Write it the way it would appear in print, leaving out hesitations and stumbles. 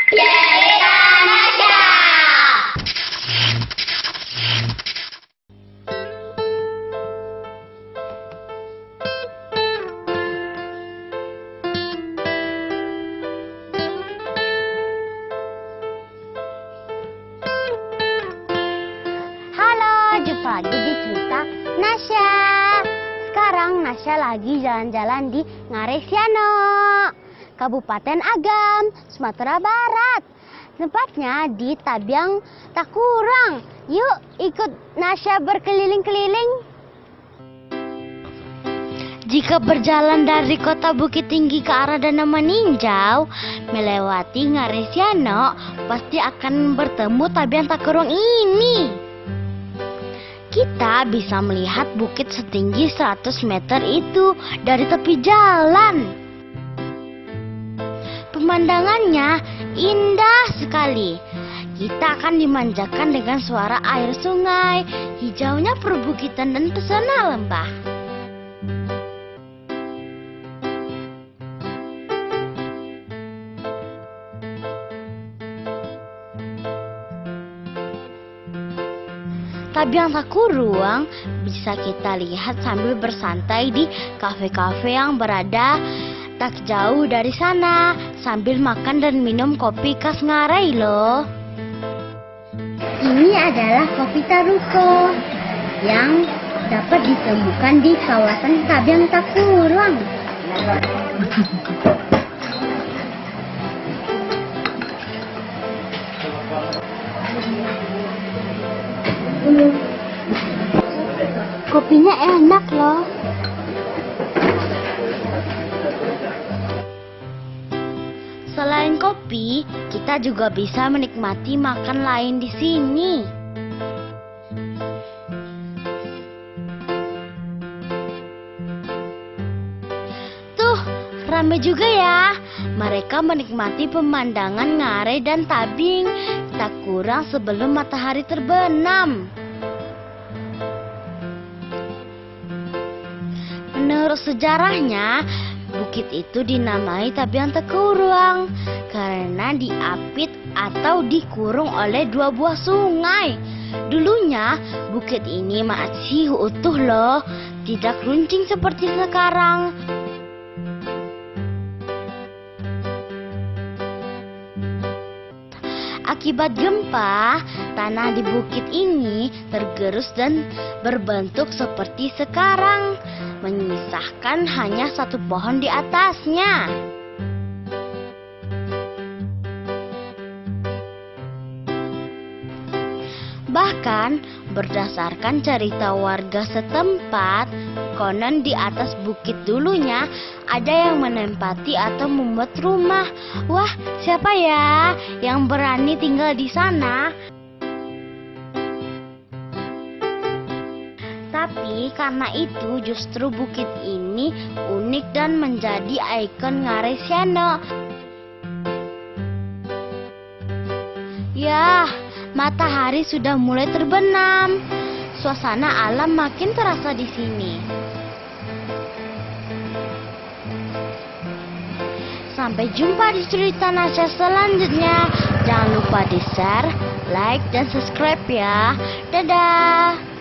Cerita Nasya. Halo, jumpa lagi di cerita Nasya. Sekarang Nasya lagi jalan-jalan di Ngaresiano, Kabupaten Agam, Sumatera Barat. Tempatnya di Tabiang Takurang. Yuk ikut Nasya berkeliling-keliling. Jika berjalan dari kota Bukit Tinggi ke arah Danau Meninjau, melewati Ngaresiano, pasti akan bertemu Tabiang Takurang ini. Kita bisa melihat bukit setinggi 100 meter itu dari tepi jalan. Pemandangannya indah sekali. Kita akan dimanjakan dengan suara air sungai, hijaunya perbukitan dan pesona lembah. Tabiang Takurang bisa kita lihat sambil bersantai di kafe-kafe yang berada tak jauh dari sana, sambil makan dan minum kopi khas Ngarai loh. Ini adalah kopi Taruko yang dapat ditemukan di kawasan Tabiang Takurang. Kopinya enak loh. Selain kopi, kita juga bisa menikmati makan lain di sini. Tuh, ramai juga ya. Mereka menikmati pemandangan Ngarai dan Tabing Takurang sebelum matahari terbenam. Menurut sejarahnya, bukit itu dinamai Tabiang Takurang karena diapit atau dikurung oleh dua buah sungai. Dulunya, bukit ini masih utuh loh, tidak runcing seperti sekarang. Akibat gempa, tanah di bukit ini tergerus dan berbentuk seperti sekarang, menyisakan hanya satu pohon di atasnya. Bahkan, berdasarkan cerita warga setempat, konon di atas bukit dulunya ada yang menempati atau membuat rumah. Wah, siapa ya yang berani tinggal di sana? Tapi karena itu justru bukit ini unik dan menjadi ikon Ngaresiano. Ya, matahari sudah mulai terbenam. Suasana alam makin terasa di sini. Sampai jumpa di cerita Nasya selanjutnya. Jangan lupa di share, like, dan subscribe ya. Dadah.